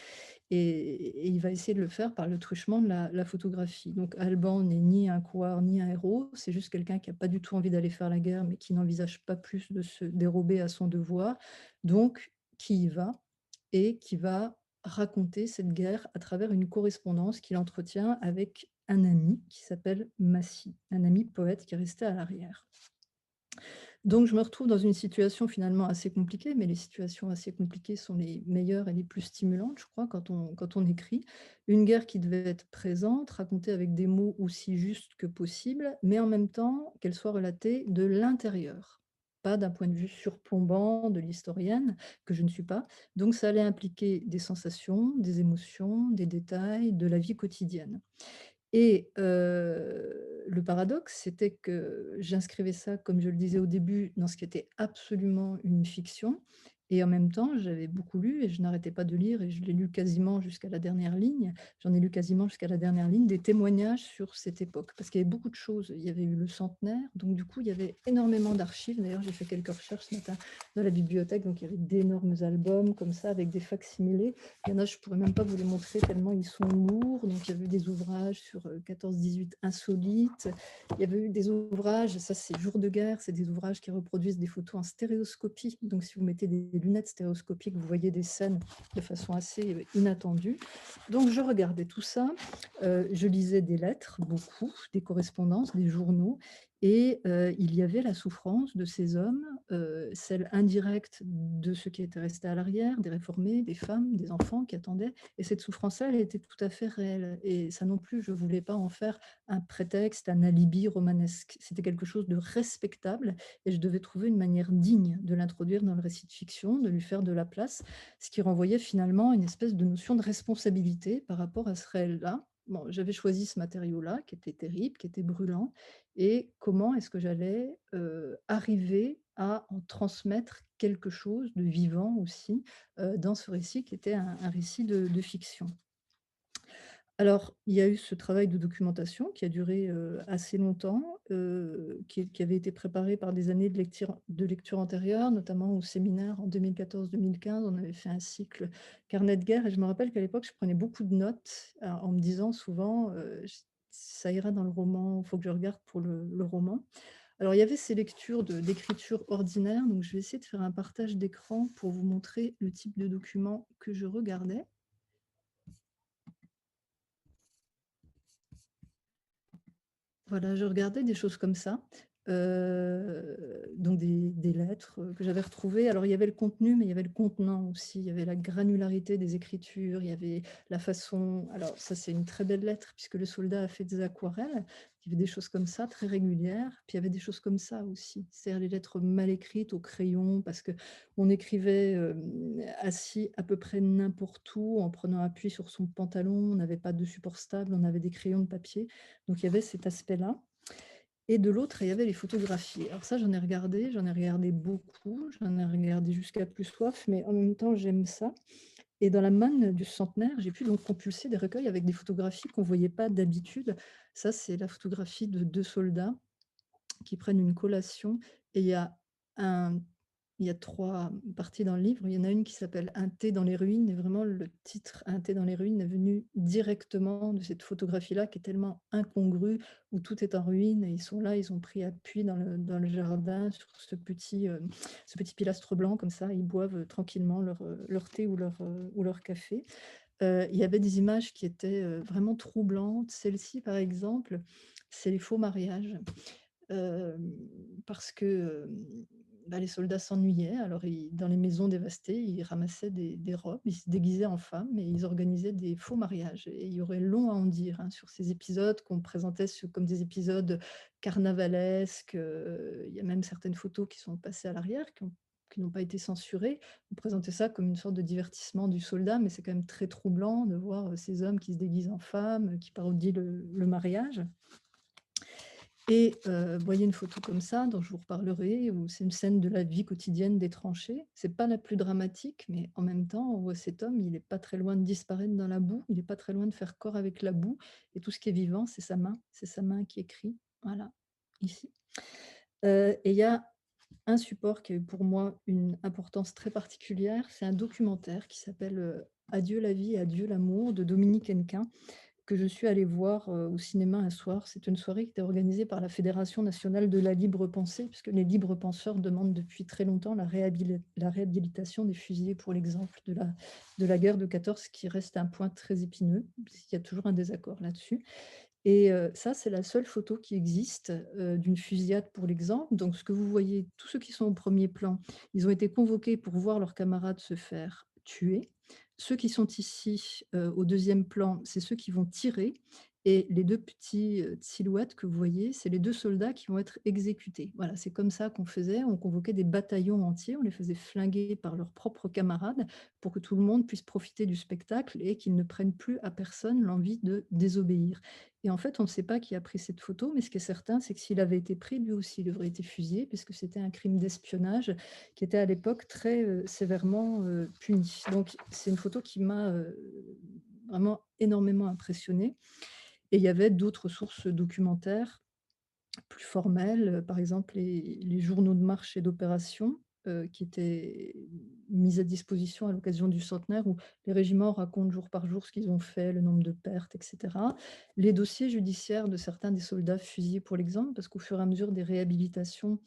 et il va essayer de le faire par le truchement de la photographie. Donc Alban n'est ni un couard ni un héros, c'est juste quelqu'un qui n'a pas du tout envie d'aller faire la guerre, mais qui n'envisage pas plus de se dérober à son devoir, donc qui y va et qui va raconter cette guerre à travers une correspondance qu'il entretient avec un ami qui s'appelle Massy, un ami poète qui est resté à l'arrière. Donc je me retrouve dans une situation finalement assez compliquée, mais les situations assez compliquées sont les meilleures et les plus stimulantes, je crois, quand on écrit. Une guerre qui devait être présente, racontée avec des mots aussi justes que possible, mais en même temps qu'elle soit relatée de l'intérieur, pas d'un point de vue surplombant de l'historienne, que je ne suis pas. Donc ça allait impliquer des sensations, des émotions, des détails, de la vie quotidienne. Et le paradoxe, c'était que j'inscrivais ça, comme je le disais au début, dans ce qui était absolument une fiction, et en même temps, j'avais beaucoup lu et je n'arrêtais pas de lire, et je l'ai lu quasiment jusqu'à la dernière ligne. J'en ai lu quasiment jusqu'à la dernière ligne, des témoignages sur cette époque, parce qu'il y avait beaucoup de choses. Il y avait eu le centenaire, donc du coup, il y avait énormément d'archives. D'ailleurs, j'ai fait quelques recherches ce matin dans la bibliothèque, donc il y avait d'énormes albums comme ça, avec des facsimilés. Il y en a, je ne pourrais même pas vous les montrer tellement ils sont lourds. Donc, il y avait eu des ouvrages sur 14-18 insolites. Il y avait eu des ouvrages, ça c'est Jour de guerre, c'est des ouvrages qui reproduisent des photos en stéréoscopie. Donc, si vous mettez des des lunettes stéréoscopiques, vous voyez des scènes de façon assez inattendue. Donc je regardais tout ça, je lisais des lettres, beaucoup, des correspondances, des journaux, et il y avait la souffrance de ces hommes, celle indirecte de ceux qui étaient restés à l'arrière, des réformés, des femmes, des enfants qui attendaient, et cette souffrance-là, elle était tout à fait réelle. Et ça non plus, je ne voulais pas en faire un prétexte, un alibi romanesque. C'était quelque chose de respectable, et je devais trouver une manière digne de l'introduire dans le récit de fiction, de lui faire de la place, ce qui renvoyait finalement une espèce de notion de responsabilité par rapport à ce réel-là. Bon, j'avais choisi ce matériau-là, qui était terrible, qui était brûlant, et comment est-ce que j'allais arriver à en transmettre quelque chose de vivant aussi dans ce récit qui était un récit de fiction. Alors, il y a eu ce travail de documentation qui a duré assez longtemps, qui avait été préparé par des années de lecture antérieure, notamment au séminaire en 2014-2015. On avait fait un cycle carnet de guerre, et je me rappelle qu'à l'époque, je prenais beaucoup de notes en me disant souvent ça ira dans le roman, il faut que je regarde pour le roman. Alors, il y avait ces lectures d'écriture ordinaire, donc je vais essayer de faire un partage d'écran pour vous montrer le type de document que je regardais. Voilà, je regardais des choses comme ça, donc des lettres, que j'avais retrouvées. Alors il y avait le contenu, mais il y avait le contenant aussi. Il y avait la granularité des écritures, il y avait la façon, alors ça, c'est une très belle lettre puisque le soldat a fait des aquarelles. Il y avait des choses comme ça, très régulières. Puis il y avait des choses comme ça aussi, c'est-à-dire les lettres mal écrites au crayon parce qu'on écrivait, assis à peu près n'importe où, en prenant appui sur son pantalon. On n'avait pas de support stable, on avait des crayons de papier. Donc il y avait cet aspect-là, et de l'autre, il y avait les photographies. Alors ça, j'en ai regardé beaucoup, j'en ai regardé jusqu'à plus soif, mais en même temps, j'aime ça. Et dans la manne du centenaire, j'ai pu donc compulser des recueils avec des photographies qu'on ne voyait pas d'habitude. Ça, c'est la photographie de 2 soldats qui prennent une collation, et un il y a 3 parties dans le livre. Il y en a une qui s'appelle «Un thé dans les ruines», et vraiment le titre «Un thé dans les ruines» est venu directement de cette photographie-là qui est tellement incongrue, où tout est en ruine et ils sont là, ils ont pris appui dans le jardin sur ce petit pilastre blanc comme ça, ils boivent tranquillement leur thé ou leur café. Il y avait des images qui étaient, vraiment troublantes. Celle-ci, par exemple, c'est les faux mariages. Parce que, bah, les soldats s'ennuyaient, alors dans les maisons dévastées, ils ramassaient des robes, ils se déguisaient en femmes et ils organisaient des faux mariages, et il y aurait long à en dire, hein, sur ces épisodes qu'on présentait comme des épisodes carnavalesques. Il y a même certaines photos qui sont passées à l'arrière, qui n'ont pas été censurées. On présentait ça comme une sorte de divertissement du soldat, mais c'est quand même très troublant de voir ces hommes qui se déguisent en femmes, qui parodient le mariage. Et vous voyez une photo comme ça, dont je vous reparlerai, où c'est une scène de la vie quotidienne des tranchées. C'est pas la plus dramatique, mais en même temps, on voit cet homme, il est pas très loin de disparaître dans la boue, il est pas très loin de faire corps avec la boue, et tout ce qui est vivant, c'est sa main qui écrit, voilà, ici. Et il y a un support qui a eu pour moi une importance très particulière, c'est un documentaire qui s'appelle, «Adieu la vie, adieu l'amour» de Dominique Hennequin, que je suis allée voir au cinéma un soir. C'est une soirée qui était organisée par la Fédération nationale de la libre pensée, puisque les libres penseurs demandent depuis très longtemps la réhabilitation des fusillés pour l'exemple de la guerre de 14, qui reste un point très épineux, puisqu'il y a toujours un désaccord là-dessus. Et ça, c'est la seule photo qui existe d'une fusillade pour l'exemple. Donc ce que vous voyez, tous ceux qui sont au premier plan, ils ont été convoqués pour voir leurs camarades se faire tuer. Ceux qui sont ici, au deuxième plan, c'est ceux qui vont tirer, et les 2 petits silhouettes que vous voyez, c'est les 2 soldats qui vont être exécutés. Voilà, c'est comme ça qu'on faisait. On convoquait des bataillons entiers, on les faisait flinguer par leurs propres camarades pour que tout le monde puisse profiter du spectacle et qu'ils ne prennent plus à personne l'envie de désobéir. Et en fait, on ne sait pas qui a pris cette photo, mais ce qui est certain, c'est que s'il avait été pris, lui aussi, il aurait été fusillé, puisque c'était un crime d'espionnage qui était à l'époque très sévèrement puni. Donc, c'est une photo qui m'a vraiment énormément impressionnée. Et il y avait d'autres sources documentaires plus formelles, par exemple les journaux de marche et d'opération, qui étaient mis à disposition à l'occasion du centenaire, où les régiments racontent jour par jour ce qu'ils ont fait, le nombre de pertes, et cetera. Les dossiers judiciaires de certains des soldats fusillés pour l'exemple, parce qu'au fur et à mesure des réhabilitations,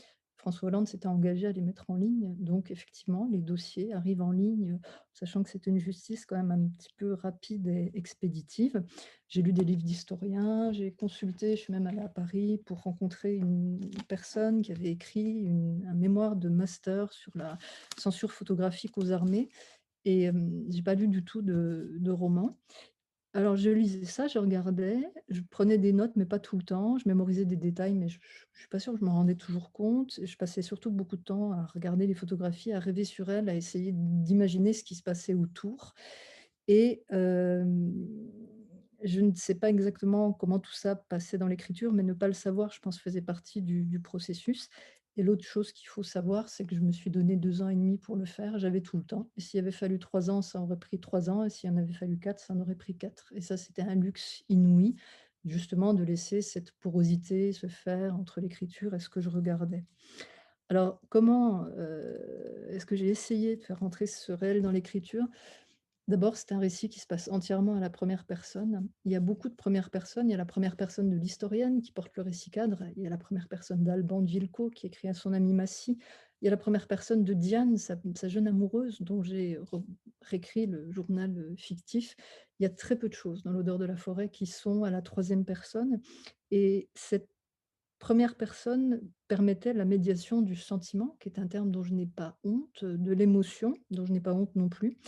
François Hollande s'était engagé à les mettre en ligne. Donc effectivement, les dossiers arrivent en ligne, sachant que c'était une justice quand même un petit peu rapide et expéditive. J'ai lu des livres d'historiens, j'ai consulté, je suis même allée à Paris pour rencontrer une personne qui avait écrit un mémoire de master sur la censure photographique aux armées et j'ai pas lu du tout de roman. Alors je lisais ça, je regardais, je prenais des notes, mais pas tout le temps. Je mémorisais des détails, mais je ne suis pas sûre que je m'en rendais toujours compte. Je passais surtout beaucoup de temps à regarder les photographies, à rêver sur elles, à essayer d'imaginer ce qui se passait autour. Et je ne sais pas exactement comment tout ça passait dans l'écriture, mais ne pas le savoir, je pense, faisait partie du processus. Et l'autre chose qu'il faut savoir, c'est que je me suis donné 2 ans et demi pour le faire. J'avais tout le temps. Et s'il avait fallu 3 ans, ça aurait pris 3 ans. Et s'il en avait fallu 4, ça en aurait pris 4. Et ça, c'était un luxe inouï, justement, de laisser cette porosité se faire entre l'écriture et ce que je regardais. Alors, comment est-ce que j'ai essayé de faire rentrer ce réel dans l'écriture? D'abord, c'est un récit qui se passe entièrement à la première personne. Il y a beaucoup de premières personnes. Il y a la première personne de l'historienne qui porte le récit cadre. Il y a la première personne d'Alban de Vilco qui écrit à son ami Massy. Il y a la première personne de Diane, sa jeune amoureuse, dont j'ai réécrit le journal fictif. Il y a très peu de choses dans L'odeur de la forêt qui sont à la troisième personne. Et cette première personne permettait la médiation du sentiment, qui est un terme dont je n'ai pas honte, de l'émotion, dont je n'ai pas honte non plus.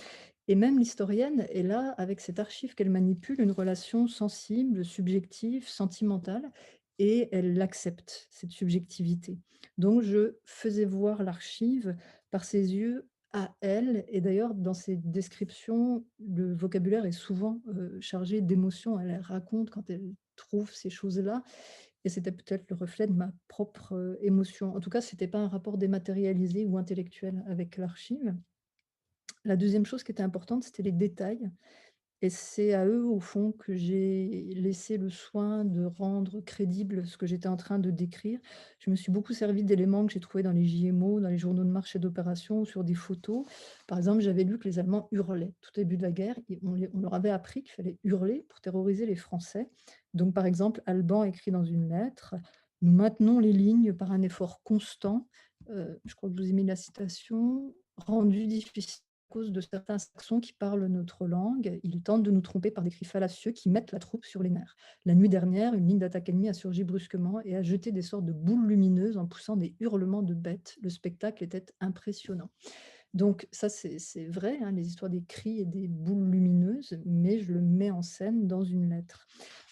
Et même l'historienne est là, avec cette archive qu'elle manipule, une relation sensible, subjective, sentimentale, et elle l'accepte, cette subjectivité. Donc je faisais voir l'archive par ses yeux à elle, et d'ailleurs dans ses descriptions, le vocabulaire est souvent chargé d'émotions. Elle raconte quand elle trouve ces choses-là, et c'était peut-être le reflet de ma propre émotion. En tout cas, ce n'était pas un rapport dématérialisé ou intellectuel avec l'archive. La deuxième chose qui était importante, c'était les détails, et c'est à eux, au fond, que j'ai laissé le soin de rendre crédible ce que j'étais en train de décrire. Je me suis beaucoup servie d'éléments que j'ai trouvés dans les JMO, dans les journaux de marche et d'opération ou sur des photos. Par exemple, j'avais lu que les Allemands hurlaient. Tout au début de la guerre, on leur avait appris qu'il fallait hurler pour terroriser les Français. Donc, par exemple, Alban écrit dans une lettre: «Nous maintenons les lignes par un effort constant», je crois que je vous ai mis la citation, «rendu difficile à cause de certains Saxons qui parlent notre langue. Ils tentent de nous tromper par des cris fallacieux qui mettent la troupe sur les nerfs. La nuit dernière, une ligne d'attaque ennemie a surgi brusquement et a jeté des sortes de boules lumineuses en poussant des hurlements de bêtes. Le spectacle était impressionnant.» Donc ça, c'est vrai, hein, les histoires des cris et des boules lumineuses, mais je le mets en scène dans une lettre.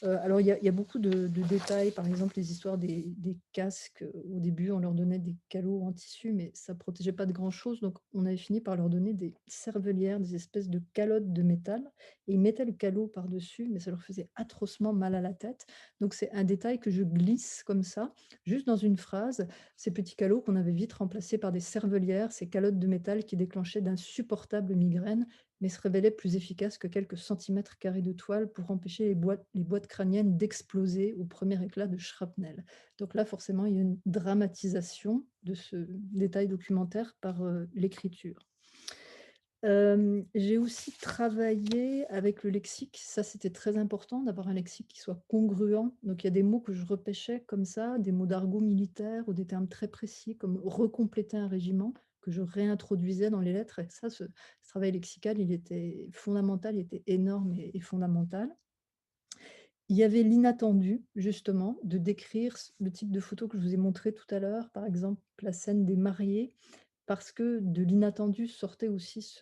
Alors il y a beaucoup de détails, par exemple les histoires des casques. Au début, on leur donnait des calots en tissu, mais ça protégeait pas de grand-chose, donc on avait fini par leur donner des cervelières, des espèces de calottes de métal, et ils mettaient le calot par-dessus, mais ça leur faisait atrocement mal à la tête. Donc c'est un détail que je glisse comme ça, juste dans une phrase, ces petits calots qu'on avait vite remplacés par des cervelières, ces calottes de métal qui déclenchaient d'insupportables migraines, mais se révélaient plus efficaces que quelques centimètres carrés de toile pour empêcher les boîtes crâniennes d'exploser au premier éclat de shrapnel. Donc là, forcément, il y a une dramatisation de ce détail documentaire par l'écriture. J'ai aussi travaillé avec le lexique. Ça, c'était très important d'avoir un lexique qui soit congruent. Donc il y a des mots que je repêchais comme ça, des mots d'argot militaire ou des termes très précis comme recompléter un régiment, que je réintroduisais dans les lettres. Et ça, ce travail lexical, il était fondamental, il était énorme et fondamental. Il y avait l'inattendu, justement, de décrire le type de photo que je vous ai montré tout à l'heure, par exemple la scène des mariés, parce que de l'inattendu sortait aussi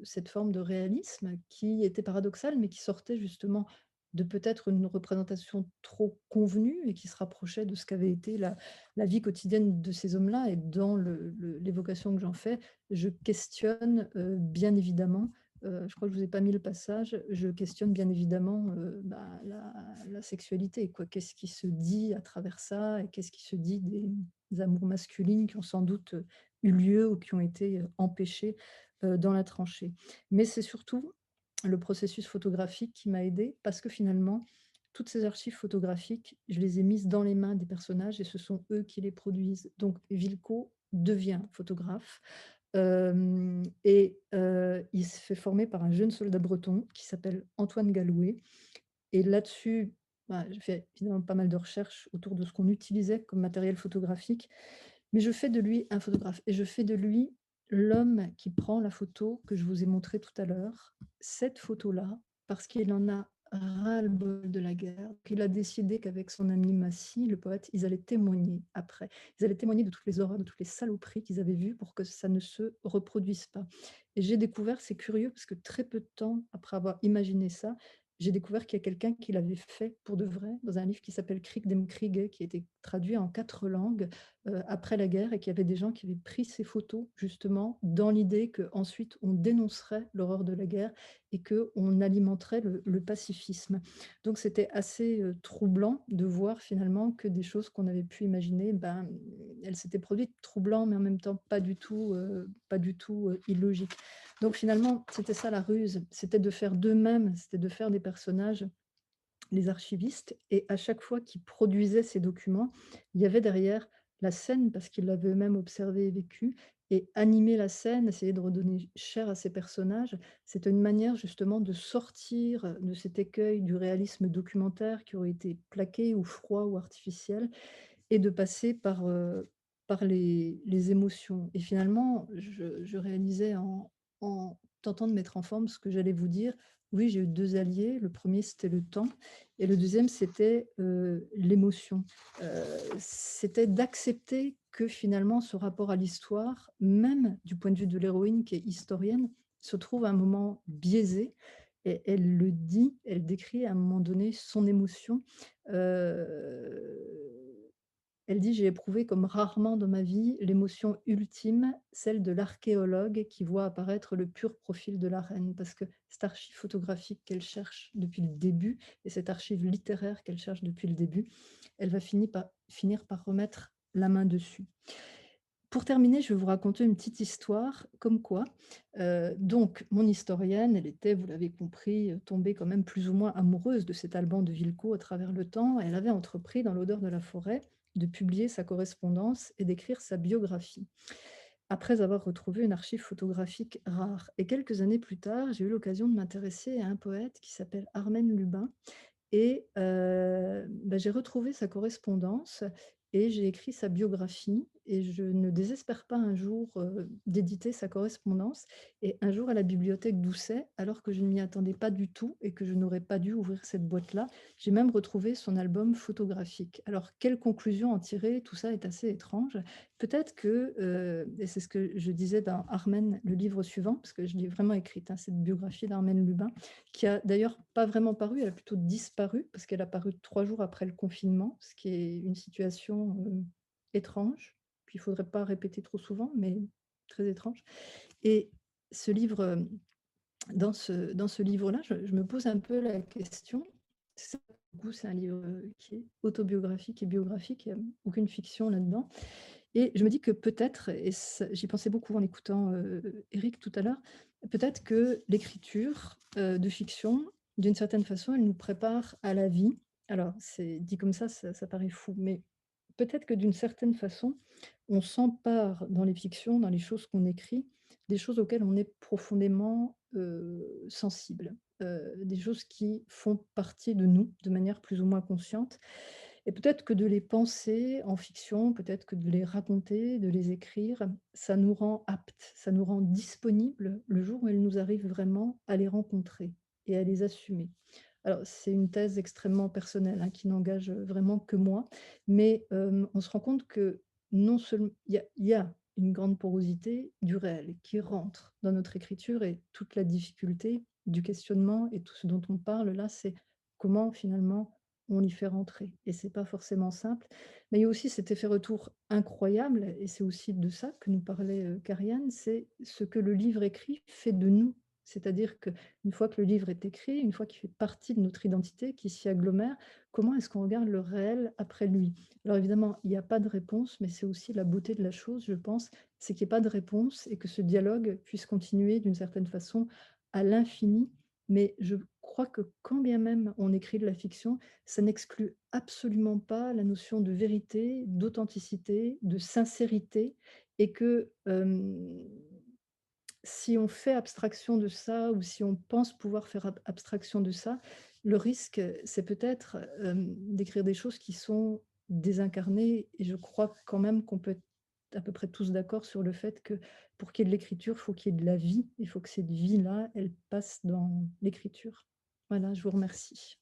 cette forme de réalisme qui était paradoxale, mais qui sortait justement de peut-être une représentation trop convenue et qui se rapprochait de ce qu'avait été la vie quotidienne de ces hommes-là. Et dans l'évocation que j'en fais, je questionne bien évidemment, je crois que je ne vous ai pas mis le passage, je questionne bien évidemment la sexualité, quoi. Qu'est-ce qui se dit à travers ça et qu'est-ce qui se dit des amours masculines qui ont sans doute eu lieu ou qui ont été empêchés dans la tranchée. Mais c'est surtout le processus photographique qui m'a aidée parce que finalement, toutes ces archives photographiques, je les ai mises dans les mains des personnages et ce sont eux qui les produisent. Donc Vilco devient photographe il se fait former par un jeune soldat breton qui s'appelle Antoine Galouet. Et là-dessus, j'ai fait évidemment pas mal de recherches autour de ce qu'on utilisait comme matériel photographique. Mais je fais de lui un photographe et je fais de lui l'homme qui prend la photo que je vous ai montrée tout à l'heure, cette photo-là, parce qu'il en a ras-le-bol de la guerre, qu'il a décidé qu'avec son ami Massy, le poète, ils allaient témoigner après. Ils allaient témoigner de toutes les horreurs, de toutes les saloperies qu'ils avaient vues pour que ça ne se reproduise pas. Et j'ai découvert, c'est curieux, parce que très peu de temps après avoir imaginé ça, j'ai découvert qu'il y a quelqu'un qui l'avait fait pour de vrai, dans un livre qui s'appelle Krieg dem Kriege, qui a été traduit en 4 langues après la guerre, et qu'il y avait des gens qui avaient pris ces photos, justement, dans l'idée qu'ensuite on dénoncerait l'horreur de la guerre et qu'on alimenterait le pacifisme. Donc c'était assez troublant de voir finalement que des choses qu'on avait pu imaginer, ben, elles s'étaient produites, troublant, mais en même temps pas du tout illogique. Donc finalement, c'était ça la ruse, c'était de faire d'eux-mêmes, c'était de faire des personnages, les archivistes, et à chaque fois qu'ils produisaient ces documents, il y avait derrière la scène, parce qu'ils l'avaient eux-mêmes observé et vécu, et animer la scène, essayer de redonner chair à ces personnages, c'était une manière justement de sortir de cet écueil du réalisme documentaire qui aurait été plaqué ou froid ou artificiel, et de passer par les émotions. Et finalement, je réalisais en tentant de mettre en forme ce que j'allais vous dire, oui, j'ai eu 2 alliés. Le premier c'était le temps et le deuxième c'était, l'émotion. C'était d'accepter que finalement ce rapport à l'histoire, même du point de vue de l'héroïne qui est historienne, se trouve à un moment biaisé, et elle le dit, elle décrit à un moment donné son émotion. Elle dit: «J'ai éprouvé comme rarement dans ma vie l'émotion ultime, celle de l'archéologue qui voit apparaître le pur profil de la reine». Parce que cette archive photographique qu'elle cherche depuis le début et cette archive littéraire qu'elle cherche depuis le début, elle va finir par remettre la main dessus. Pour terminer, je vais vous raconter une petite histoire comme quoi, donc mon historienne, elle était, vous l'avez compris, tombée quand même plus ou moins amoureuse de cet Alban de Villetaut à travers le temps. Elle avait entrepris, dans l'odeur de la forêt, de publier sa correspondance et d'écrire sa biographie, après avoir retrouvé une archive photographique rare. Et quelques années plus tard, j'ai eu l'occasion de m'intéresser à un poète qui s'appelle Armen Lubin, et bah, j'ai retrouvé sa correspondance et j'ai écrit sa biographie, et je ne désespère pas un jour, d'éditer sa correspondance. Et un jour à la bibliothèque d'Ousset, alors que je ne m'y attendais pas du tout et que je n'aurais pas dû ouvrir cette boîte-là, j'ai même retrouvé son album photographique. Alors quelle conclusion en tirer? Tout ça est assez étrange. Peut-être que, et c'est ce que je disais dans Armen, le livre suivant, parce que je l'ai vraiment écrite, hein, cette biographie d'Armen Lubin, qui a d'ailleurs pas vraiment paru, elle a plutôt disparu, parce qu'elle a paru 3 jours après le confinement, ce qui est une situation, étrange, qu'il ne faudrait pas répéter trop souvent, mais très étrange. Et ce livre, dans ce livre-là, je me pose un peu la question, du coup, c'est un livre, qui est autobiographique et biographique, il y a aucune fiction là-dedans, et je me dis que peut-être, et ça j'y pensais beaucoup en écoutant, Éric tout à l'heure, peut-être que l'écriture, de fiction, d'une certaine façon, elle nous prépare à la vie. Alors c'est dit comme ça paraît fou, mais peut-être que d'une certaine façon, on s'empare dans les fictions, dans les choses qu'on écrit, des choses auxquelles on est profondément, sensible, des choses qui font partie de nous, de manière plus ou moins consciente, et peut-être que de les penser en fiction, peut-être que de les raconter, de les écrire, ça nous rend aptes, ça nous rend disponibles le jour où il nous arrive vraiment à les rencontrer et à les assumer. Alors, c'est une thèse extrêmement personnelle, hein, qui n'engage vraiment que moi, mais on se rend compte que non seulement il y a une grande porosité du réel qui rentre dans notre écriture, et toute la difficulté du questionnement et tout ce dont on parle là, c'est comment finalement on l'y fait rentrer, et c'est pas forcément simple. Mais il y a aussi cet effet retour incroyable, et c'est aussi de ça que nous parlait, Karianne, c'est ce que le livre écrit fait de nous. C'est-à-dire qu'une fois que le livre est écrit, une fois qu'il fait partie de notre identité, qu'il s'y agglomère, comment est-ce qu'on regarde le réel après lui? Alors évidemment, il n'y a pas de réponse, mais c'est aussi la beauté de la chose, je pense, c'est qu'il n'y ait pas de réponse et que ce dialogue puisse continuer d'une certaine façon à l'infini. Mais je crois que quand bien même on écrit de la fiction, ça n'exclut absolument pas la notion de vérité, d'authenticité, de sincérité, et que, si on fait abstraction de ça, ou si on pense pouvoir faire abstraction de ça, le risque, c'est peut-être, d'écrire des choses qui sont désincarnées, et je crois quand même qu'on peut être à peu près tous d'accord sur le fait que pour qu'il y ait de l'écriture, il faut qu'il y ait de la vie. Il faut que cette vie-là, elle passe dans l'écriture. Voilà, je vous remercie.